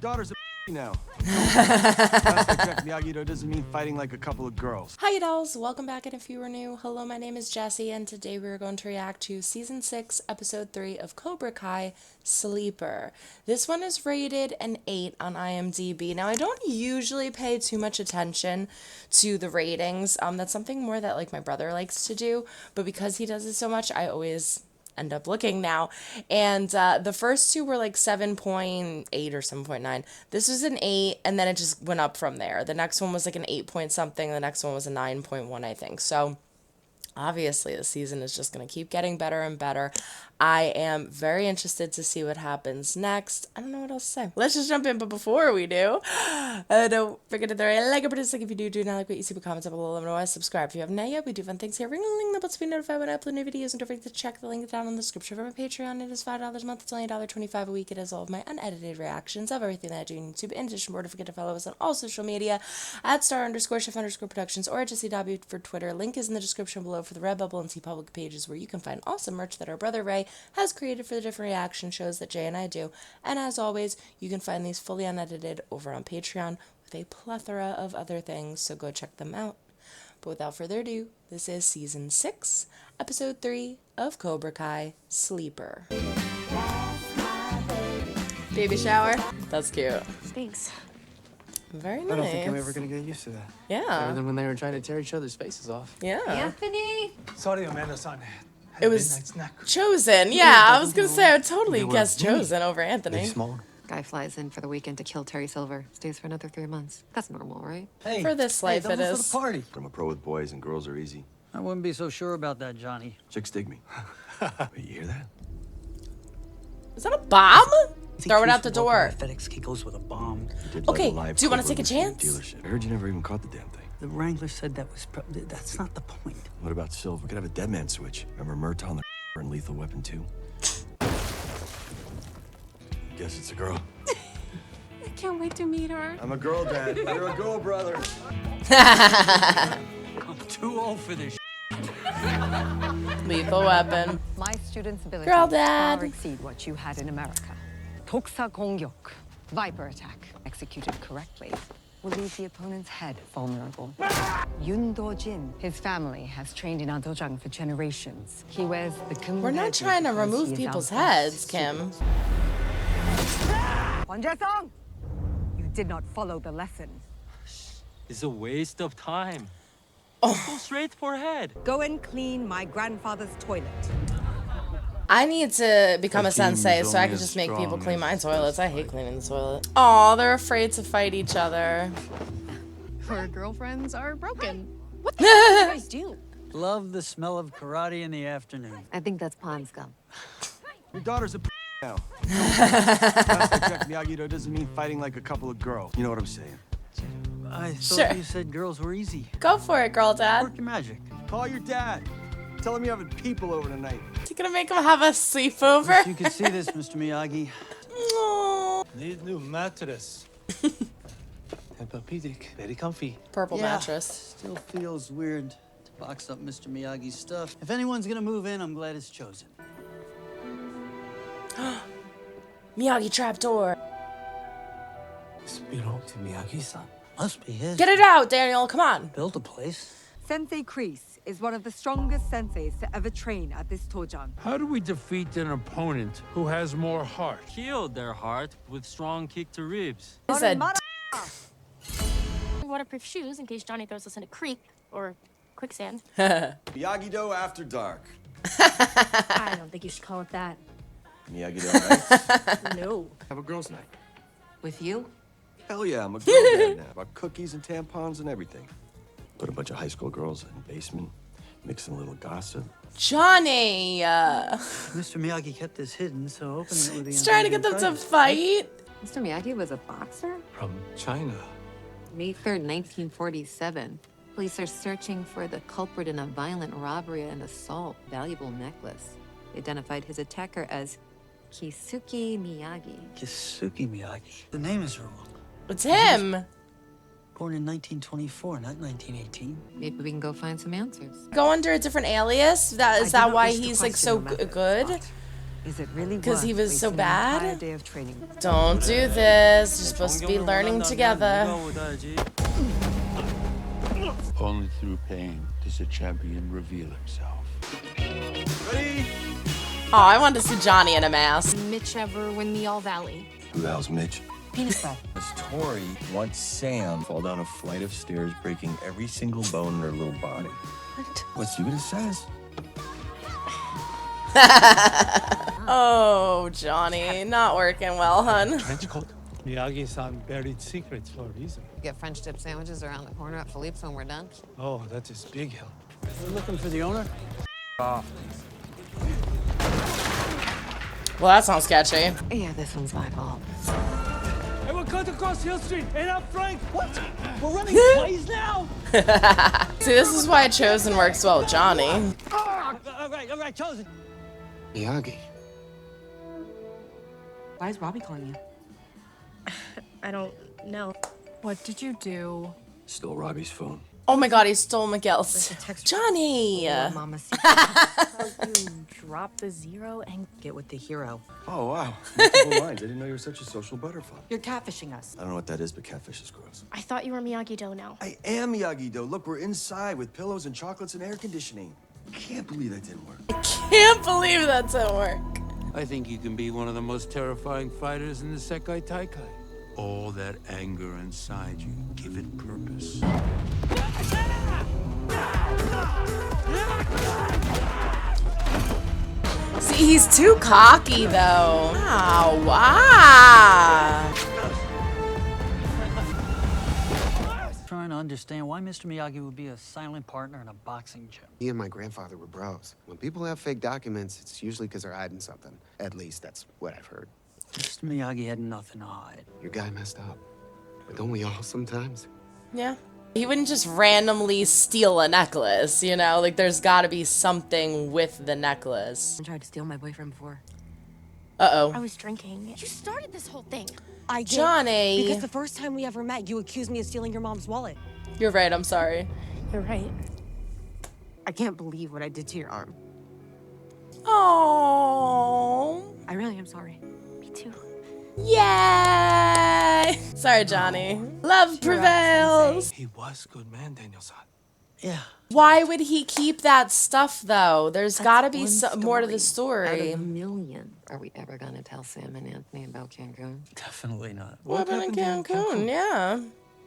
daughter's a now. Miyagi doesn't mean fighting like a couple of girls. Hi dolls, welcome back, and if you are new, hello, my name is Jessie, and today we are going to react to Season 6, Episode 3 of Cobra Kai, Sleeper. This one is rated an 8 on IMDb. Now, I don't usually pay too much attention to the ratings. That's something more that, like, my brother likes to do, but because he does it so much, I always end up looking now. And the first two were like 7.8 or 7.9. This was an 8, and then it just went up from there. The next one was like an 8 point something. The next one was a 9.1, I think. So obviously the season is just going to keep getting better and better. I am very interested to see what happens next. I don't know what else to say. Let's just jump in, but before we do, don't forget to throw a like or dislike if you do not like what you see, but comments up below. Let me know. Subscribe if you haven't yet. We do fun things here. Ring the link, the bell to be notified when I upload new videos, and don't forget to check the link down in the description for my Patreon. It is $5 a month. It's only $1.25 a week. It is all of my unedited reactions of everything that I do on YouTube. In addition, don't forget to follow us on all social media at @star_chef_productions or at Jessie Dobbie for Twitter. Link is in the description below for the Redbubble and TeePublic pages, where you can find awesome merch that our brother Ray has created for the different reaction shows that Jay and I do. And as always, you can find these fully unedited over on Patreon with a plethora of other things, so go check them out. But without further ado, this is Season 6, Episode 3 of Cobra Kai, Sleeper. Baby shower? That's cute. Thanks. Very nice. I don't think I'm ever gonna get used to that. Yeah. Better than when they were trying to tear each other's faces off. Yeah. Anthony! Sorry, Amanda-san. It was Chosen. Yeah, I was gonna say I would totally guess Chosen over Anthony. Small. Guy flies in for the weekend to kill Terry Silver. Stays for another 3 months. That's normal, right? Hey, For this life, it double is. for the party. I'm a pro with boys and girls are easy. I wouldn't be so sure about that, Johnny. Chicks dig me. Wait, you hear that? Is that a bomb? Throw it out the door. FedEx key goes with a bomb. Okay, do you want to take a chance? Dealership. I heard you never even caught the damn thing. The Wrangler said that was that's not the point. What about Silver? We could have a dead man switch. Remember Murtaugh and the and Lethal Weapon 2? Guess it's a girl. I can't wait to meet her. I'm a girl, Dad. You're a girl, brother. I'm too old for this. Lethal Weapon. My students' abilities Girl dad. far exceed what you had in America. Toksa Kongyok, Viper attack, executed correctly, will leave the opponent's head vulnerable. Yun Do-jin, his family has trained in Adojang for generations. He wears the We're not trying to remove people's heads, Kim. Hwan Jae-sung, you did not follow the lesson. It's a waste of time. Oh. Go straight for head. Go and clean my grandfather's toilet. I need to become a That team sensei is so I only can as just make strong people clean as my its toilets. I best hate fighter. cleaning the toilet. Aw, they're afraid to fight each other. Her girlfriends are broken. What the heck do you guys do? Love the smell of karate in the afternoon. I think that's pond scum. Your daughter's a now. Miyagi doesn't mean fighting like a couple of girls. You know what I'm saying? I thought Sure. you said girls were easy. Go for it, girl dad. Work your magic. Call your dad. Tell him you're having people over tonight. Is he gonna make him have a sleepover? Wish you could see this, Mr. Miyagi. Aw. Need new mattress. Tempur-Pedic, very comfy. Purple Yeah. mattress. Still feels weird to box up Mr. Miyagi's stuff. If anyone's gonna move in, I'm glad it's Chosen. Miyagi trapdoor. This belongs to Miyagi-san. Must be his. Get it out, Daniel. Come on. Built a place. Sensei Kreese is one of the strongest senseis to ever train at this Tojang. How do we defeat an opponent who has more heart? Kill their heart with strong kick to ribs. He said, Waterproof shoes in case Johnny throws us in a creek or quicksand. Miyagi-Do after dark. I don't think you should call it that. Miyagi-Do nights. No. Have a girls' night. With you? Hell yeah, I'm a girl dad now. About cookies and tampons and everything. Put a bunch of high school girls in the basement, mixing a little gossip. Johnny. Mr. Miyagi kept this hidden, so opening it with the He's trying to get them to fight. Mr. Miyagi was a boxer? From China. May 3rd, 1947. Police are searching for the culprit in a violent robbery and assault. Valuable necklace. They identified his attacker as Kisuke Miyagi. Kisuke Miyagi. The name is wrong. It's him. Born in 1924, not 1918. Maybe we can go find some answers. Go under a different alias. Is I that do not why wish to he's like question so your method, good? but Is it really Because he was so wasting an entire bad? day of training? Don't do this. You're supposed to be learning together. Only through pain does a champion reveal himself. Ready? Oh, I wanted to see Johnny in a mask. Mitch ever win the All Valley? Who the hell's Mitch? Penis breath. Miss Tori wants Sam fall down a flight of stairs, breaking every single bone in her little body. What? Let's see what it says. Oh, Johnny. Not working well, hun. Trench coat. Miyagi-san buried secrets for a reason. Get French dip sandwiches around the corner at Philippe's when we're done. Oh, that is big help. We're looking for the owner. Well, that sounds sketchy. Yeah, this one's my fault. Hey, we're cut across Hill Street. Ain't up, Frank? What? We're running plays now? See, this is why Chosen works well with Johnny. All right, Chosen. Miyagi. Why is Robbie calling you? I don't know. What did you do? Stole Robbie's phone. Oh my god, he stole Miguel's. Johnny! Mama You drop the zero and get with the hero. Oh, wow. Multiple lines. I didn't know you were such a social butterfly. You're catfishing us. I don't know what that is, but catfish is gross. I thought you were Miyagi-Do now. I am Miyagi-Do. Look, we're inside with pillows and chocolates and air conditioning. I can't believe that didn't work. Can't believe that didn't work. I think you can be one of the most terrifying fighters in the Sekai Taikai. All that anger inside you, give it purpose. See, he's too cocky, though. Wow, wow. Trying to understand why Mr. Miyagi would be a silent partner in a boxing gym. He and my grandfather were bros. When people have fake documents, it's usually because they're hiding something. At least that's what I've heard. Mr. Miyagi had nothing to hide. Your guy messed up. But don't we all sometimes? Yeah. He wouldn't just randomly steal a necklace, you know? Like, there's gotta be something with the necklace. I tried to steal my boyfriend before. Uh-oh. I was drinking. You started this whole thing. I did. Johnny! Because the first time we ever met, you accused me of stealing your mom's wallet. You're right, I'm sorry. You're right. I can't believe what I did to your arm. Oh. I really am sorry. Me too. Yay! Sorry, Johnny. Love prevails. He was a good man, Daniel-san. Yeah. Why would he keep that stuff, though? There's gotta be more to the Out story. of a million. Are we ever gonna tell Sam and Anthony about Cancun? Definitely not. What happened in Cancun? Yeah.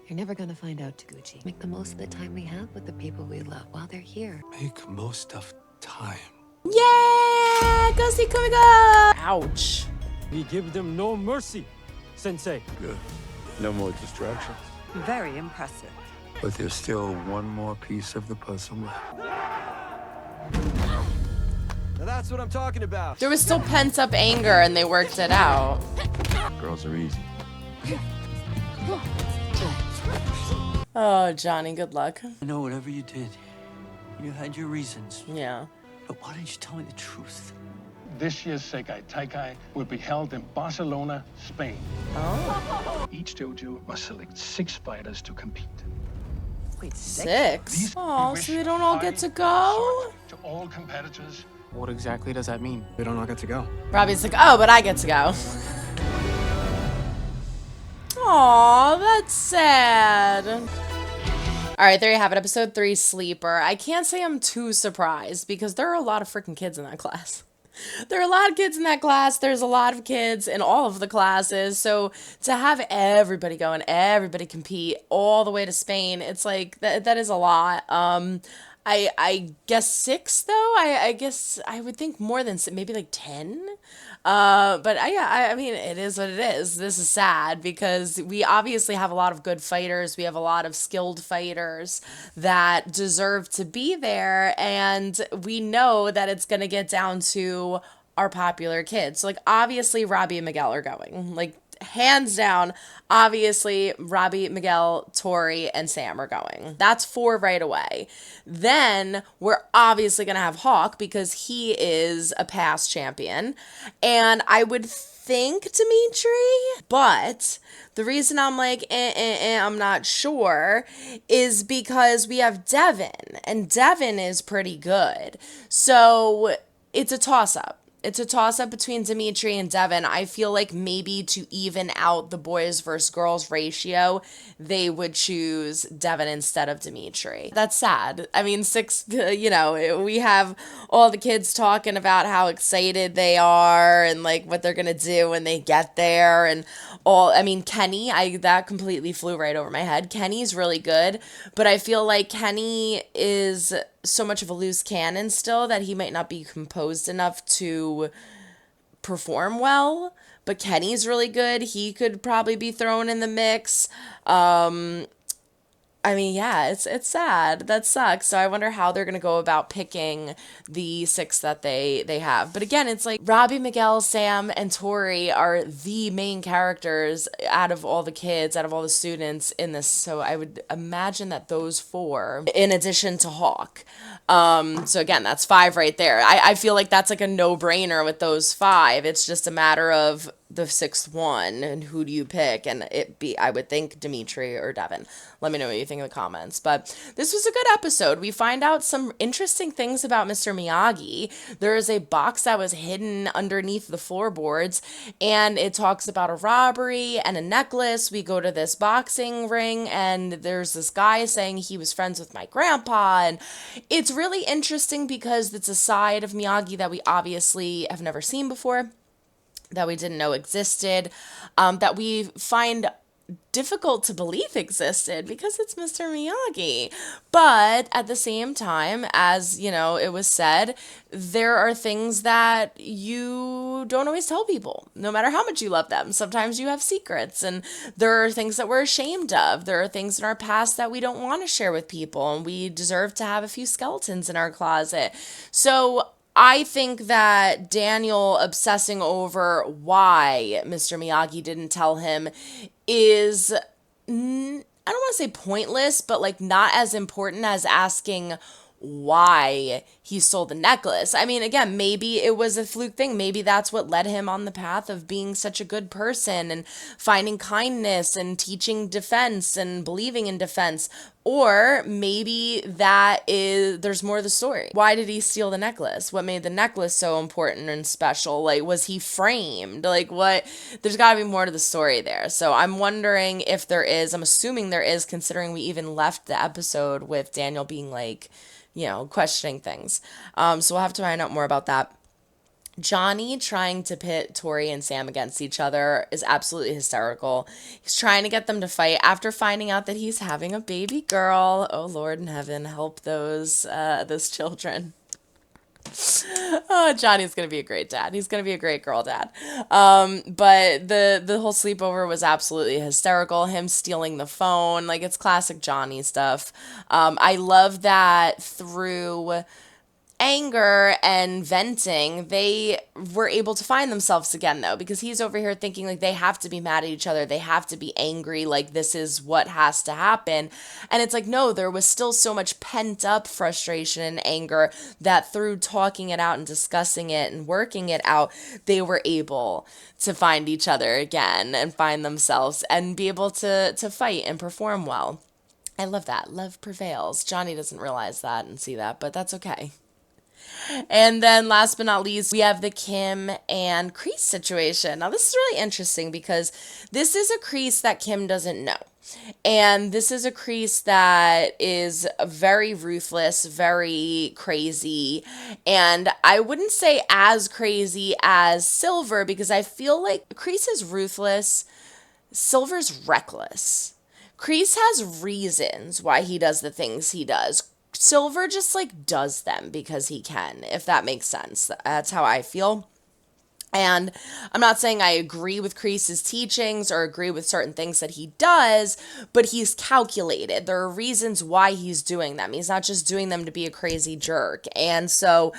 You're never gonna find out, Taguchi. Make the most of the time we have with the people we love while they're here. Make most of time. Yeah! Go see Kumiga! Ouch. We give them no mercy, Sensei. Good. No more distractions. Very impressive. But there's still one more piece of the puzzle left. Now that's what I'm talking about. There was still pent-up anger, and they worked it out. Girls are easy. Oh, Johnny, good luck. I know whatever you did, you had your reasons. Yeah. But why didn't you tell me the truth? This year's Sekai Taikai will be held in Barcelona, Spain. Oh. Each dojo must select 6 fighters to compete. Wait, 6? Oh, so they don't all get to go? To all competitors. What exactly does that mean? We don't all get to go. Robbie's like, oh, but I get to go. Aw, that's sad. All right, there you have it, episode 3, Sleeper. I can't say I'm too surprised because there are a lot of freaking kids in that class. There are a lot of kids in that class. There's a lot of kids in all of the classes. So to have everybody go and everybody compete all the way to Spain, it's like, that is a lot. I guess 6 though. I guess I would think more than maybe like 10. But I mean, it is what it is. This is sad because we obviously have a lot of good fighters. We have a lot of skilled fighters that deserve to be there. And we know that it's going to get down to our popular kids. So like, obviously Robbie and Miguel are going, like, hands down. Obviously Robbie, Miguel, Tori, and Sam are going. That's 4 right away. Then we're obviously going to have Hawk because he is a past champion. And I would think Dimitri, but the reason I'm like, I'm not sure is because we have Devin, and Devin is pretty good. So it's a toss-up. it's a toss-up between Dimitri and Devin. I feel like maybe to even out the boys versus girls ratio, they would choose Devin instead of Dimitri. That's sad. I mean, we have all the kids talking about how excited they are and like what they're gonna do when they get there and all. I mean, Kenny, that completely flew right over my head. Kenny's really good, but I feel like Kenny is so much of a loose cannon still that he might not be composed enough to perform well. But Kenny's really good. He could probably be thrown in the mix. I mean, yeah, it's sad. That sucks. So I wonder how they're going to go about picking the 6 that they have. But again, it's like Robbie, Miguel, Sam, and Tori are the main characters out of all the kids, out of all the students in this. So I would imagine that those 4, in addition to Hawk. So again, that's 5 right there. I feel like that's like a no-brainer with those 5. It's just a matter of the 6th one and who do you pick, and I would think Dimitri or Devin. Let me know what you think in the comments. But this was a good episode. We find out some interesting things about Mr. Miyagi. There is a box that was hidden underneath the floorboards, and it talks about a robbery and a necklace. We go to this boxing ring, and there's this guy saying he was friends with my grandpa, and it's really interesting because it's a side of Miyagi that we obviously have never seen before, that we didn't know existed, that we find difficult to believe existed because it's Mr. Miyagi. But at the same time, as it was said, there are things that you don't always tell people, no matter how much you love them. Sometimes you have secrets, and there are things that we're ashamed of. There are things in our past that we don't want to share with people, and we deserve to have a few skeletons in our closet. So I think that Daniel obsessing over why Mr. Miyagi didn't tell him is, I don't want to say pointless, but like not as important as asking why he stole the necklace. I mean, again, maybe it was a fluke thing. Maybe that's what led him on the path of being such a good person and finding kindness and teaching defense and believing in defense. Or maybe there's more to the story. Why did he steal the necklace? What made the necklace so important and special? Like, was he framed? Like, what? There's got to be more to the story there. So I'm wondering if there is. I'm assuming there is, considering we even left the episode with Daniel being like, questioning things. So we'll have to find out more about that. Johnny trying to pit Tori and Sam against each other is absolutely hysterical. He's trying to get them to fight after finding out that he's having a baby girl. Oh, Lord in heaven, help those children. Oh, Johnny's going to be a great dad. He's going to be a great girl dad. But the whole sleepover was absolutely hysterical. Him stealing the phone, like it's classic Johnny stuff. I love that through anger and venting, they were able to find themselves again, though, because he's over here thinking like they have to be mad at each other. They have to be angry. Like this is what has to happen. And it's like, no, there was still so much pent up frustration and anger that through talking it out and discussing it and working it out, they were able to find each other again and find themselves and be able to fight and perform well. I love that. Love prevails. Johnny doesn't realize that and see that, but that's okay. And then last but not least, we have the Kim and Kreese situation. Now, this is really interesting because this is a Kreese that Kim doesn't know. And this is a Kreese that is very ruthless, very crazy. And I wouldn't say as crazy as Silver because I feel like Kreese is ruthless. Silver's reckless. Kreese has reasons why he does the things he does. Silver just like does them because he can, if that makes sense. That's how I feel. And I'm not saying I agree with Kreese's teachings or agree with certain things that he does, but he's calculated. There are reasons why he's doing them. He's not just doing them to be a crazy jerk. And so,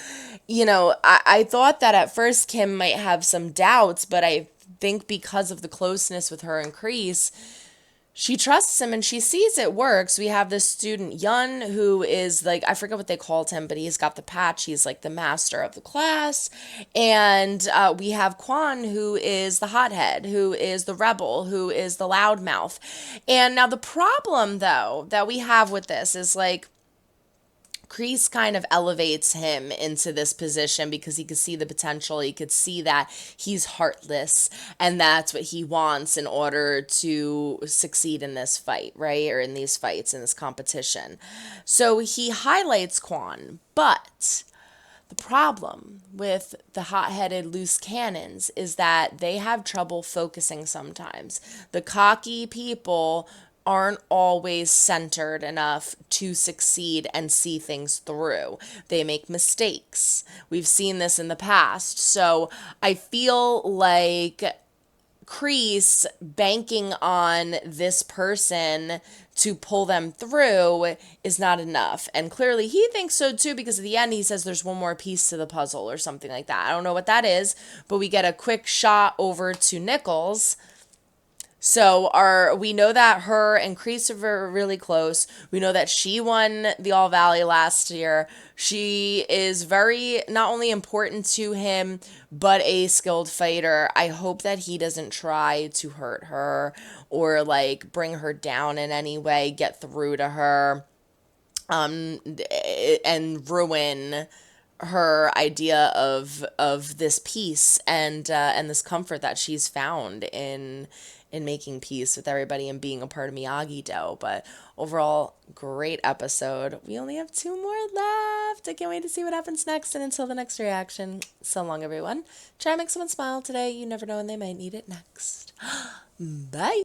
I thought that at first Kim might have some doubts, but I think because of the closeness with her and Kreese, she trusts him and she sees it works. We have this student, Yun, who is like, I forget what they called him, but he's got the patch. He's like the master of the class. And we have Quan, who is the hothead, who is the rebel, who is the loudmouth. And now the problem, though, that we have with this is like, Kreese kind of elevates him into this position because he could see the potential. He could see that he's heartless, and that's what he wants in order to succeed in this fight, right? Or in these fights, in this competition. So he highlights Quan, but the problem with the hot-headed loose cannons is that they have trouble focusing sometimes. The cocky people aren't always centered enough to succeed and see things through. They make mistakes. We've seen this in the past. So I feel like Kreese banking on this person to pull them through is not enough. And clearly he thinks so too, because at the end he says there's one more piece to the puzzle or something like that. I don't know what that is, but we get a quick shot over to Nichols. So we know that her and Kreese are really close. We know that she won the All Valley last year. She is very not only important to him, but a skilled fighter. I hope that he doesn't try to hurt her or like bring her down in any way, get through to her, and ruin her idea of this peace and this comfort that she's found in making peace with everybody and being a part of Miyagi Do. But overall, great episode. We only have 2 more left. I can't wait to see what happens next. And until the next reaction, so long, everyone. Try to make someone smile today. You never know when they might need it next. Bye.